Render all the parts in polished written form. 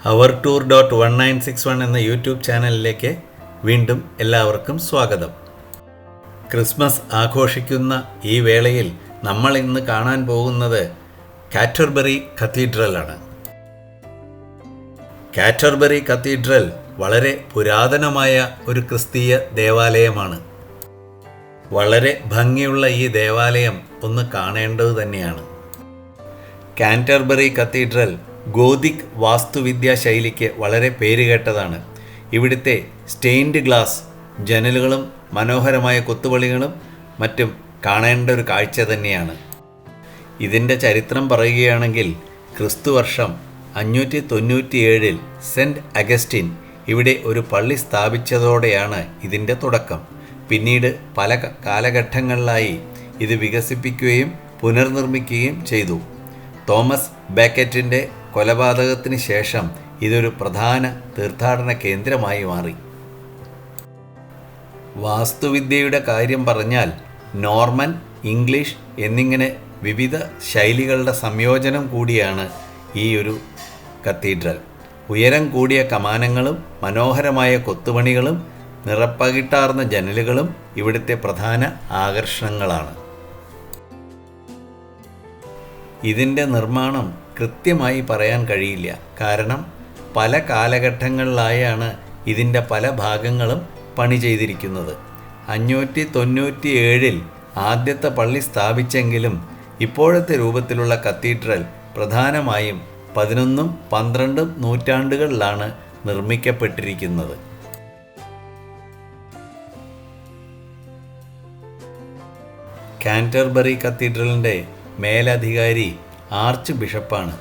our tour.1961 എന്ന YouTube ചാനലിലേക്ക് വീണ്ടും എല്ലാവർക്കും സ്വാഗതം. ക്രിസ്മസ് ആഘോഷിക്കുന്ന ഈ വേളയിൽ നമ്മൾ ഇന്ന് കാണാൻ പോകുന്നത് കാറ്റർബറി കത്തീഡ്രലാണ്. കാറ്റർബറി കത്തീഡ്രൽ വളരെ പുരാതനമായ ഒരു ക്രിസ്തീയ ദേവാലയമാണ്. വളരെ ഭംഗിയുള്ള ഈ ദേവാലയം ഒന്ന് കാണേണ്ടത് തന്നെയാണ്. കാറ്റർബറി കത്തീഡ്രൽ ഗോതിക് വാസ്തുവിദ്യാ ശൈലിക്ക് വളരെ പേരുകേട്ടതാണ്. ഇവിടുത്തെ സ്റ്റെയിൻഡ് ഗ്ലാസ് ജനലുകളും മനോഹരമായ കൊത്തുപണികളും മറ്റും കാണേണ്ട ഒരു കാഴ്ച തന്നെയാണ്. ഇതിൻ്റെ ചരിത്രം പറയുകയാണെങ്കിൽ ക്രിസ്തുവർഷം 597 സെൻറ്റ് അഗസ്റ്റിൻ ഇവിടെ ഒരു പള്ളി സ്ഥാപിച്ചതോടെയാണ് ഇതിൻ്റെ തുടക്കം. പിന്നീട് പല കാലഘട്ടങ്ങളിലായി ഇത് വികസിപ്പിക്കുകയും പുനർനിർമ്മിക്കുകയും ചെയ്തു. തോമസ് ബേക്കറ്റിൻ്റെ കൊലപാതകത്തിന് ശേഷം ഇതൊരു പ്രധാന തീർത്ഥാടന കേന്ദ്രമായി മാറി. വാസ്തുവിദ്യയുടെ കാര്യം പറഞ്ഞാൽ നോർമൻ, ഇംഗ്ലീഷ് എന്നിങ്ങനെ വിവിധ ശൈലികളുടെ സംയോജനം കൂടിയാണ് ഈ ഒരു കത്തീഡ്രൽ. ഉയരം കൂടിയ കമാനങ്ങളും മനോഹരമായ കൊത്തുപണികളും നിറപ്പകിട്ടാർന്ന ജനലുകളും ഇവിടുത്തെ പ്രധാന ആകർഷണങ്ങളാണ്. ഇതിൻ്റെ നിർമ്മാണം കൃത്യമായി പറയാൻ കഴിയില്ല. കാരണം പല കാലഘട്ടങ്ങളിലായാണ് ഇതിൻ്റെ പല ഭാഗങ്ങളും പണി ചെയ്തിരിക്കുന്നത്. 597 ആദ്യത്തെ പള്ളി സ്ഥാപിച്ചെങ്കിലും ഇപ്പോഴത്തെ രൂപത്തിലുള്ള കത്തീഡ്രൽ പ്രധാനമായും 11ഉം 12ഉം നൂറ്റാണ്ടുകളിലാണ് നിർമ്മിക്കപ്പെട്ടിരിക്കുന്നത്. കാറ്റർബറി കത്തീഡ്രലിൻ്റെ മേലധികാരി ആർച്ച് ബിഷപ്പാണ്.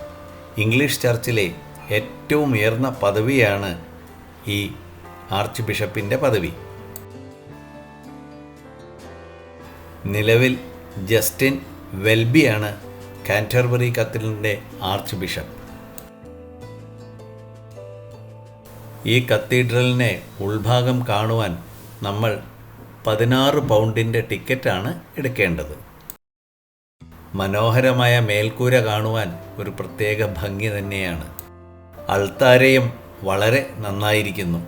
ഇംഗ്ലീഷ് ചർച്ചിലെ ഏറ്റവും ഉയർന്ന പദവിയാണ് ഈ ആർച്ച് ബിഷപ്പിൻ്റെ പദവി. നിലവിൽ ജസ്റ്റിൻ വെൽബിയാണ് കാറ്റർബറി കത്തീഡ്രലിൻ്റെ ആർച്ച് ബിഷപ്പ്. ഈ കത്തീഡ്രലിനെ ഉൾഭാഗം കാണുവാൻ നമ്മൾ 16 പൗണ്ടിൻ്റെ ടിക്കറ്റാണ് എടുക്കേണ്ടത്. മനോഹരമായ മേൽക്കൂര കാണുവാൻ ഒരു പ്രത്യേക ഭംഗി തന്നെയാണ്. അൾത്താരയും വളരെ നന്നായിരിക്കുന്നു.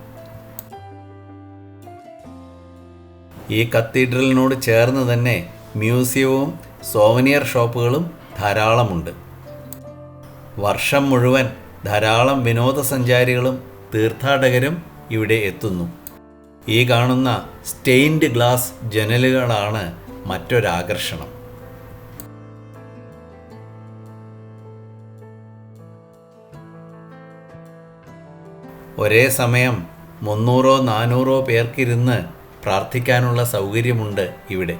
ഈ കത്തീഡ്രലിനോട് ചേർന്ന് തന്നെ മ്യൂസിയവും സോവനിയർ ഷോപ്പുകളും ധാരാളമുണ്ട്. വർഷം മുഴുവൻ ധാരാളം വിനോദസഞ്ചാരികളും തീർത്ഥാടകരും ഇവിടെ എത്തുന്നു. ഈ കാണുന്ന സ്റ്റെയിൻഡ് ഗ്ലാസ് ജനലുകളാണ് മറ്റൊരാകർഷണം. ഒരേ സമയം 300-400 പേർക്കിരുന്ന് പ്രാർത്ഥിക്കാനുള്ള സൗകര്യമുണ്ട് ഇവിടെ.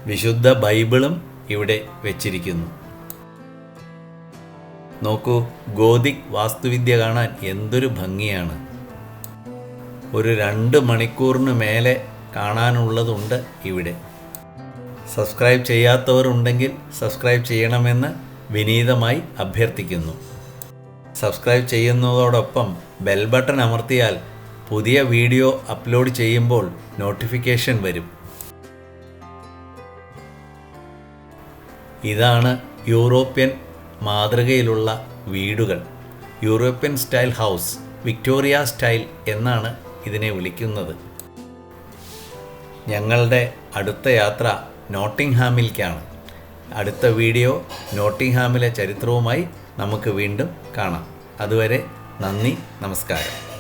വിശുദ്ധ ബൈബിളും ഇവിടെ വെച്ചിരിക്കുന്നു. നോക്കൂ, ഗോതിക് വാസ്തുവിദ്യ കാണാൻ എന്തൊരു ഭംഗിയാണ്. ഒരു 2 മണിക്കൂറിന് മേലെ കാണാനുള്ളതുണ്ട് ഇവിടെ. സബ്സ്ക്രൈബ് ചെയ്യാത്തവർ ഉണ്ടെങ്കിൽ സബ്സ്ക്രൈബ് ചെയ്യണമെന്ന് വിനീതമായി അഭ്യർത്ഥിക്കുന്നു. സബ്സ്ക്രൈബ് ചെയ്യുന്നതോടൊപ്പം ബെൽ ബട്ടൺ അമർത്തിയാൽ പുതിയ വീഡിയോ അപ്ലോഡ് ചെയ്യുമ്പോൾ നോട്ടിഫിക്കേഷൻ വരും. ഇതാണ് യൂറോപ്യൻ മാതൃകയിലുള്ള വീടുകൾ. European style house, Victoria style എന്നാണ് ഇതിനെ വിളിക്കുന്നത്. ഞങ്ങളുടെ അടുത്ത യാത്ര നോട്ടിംഗ്ഹാമിലേക്കാണ്. അടുത്ത വീഡിയോ നോട്ടിംഗ്ഹാമിലെ ചരിത്രവുമായി നമുക്ക് വീണ്ടും കാണാം. അതുവരെ നന്ദി, നമസ്കാരം.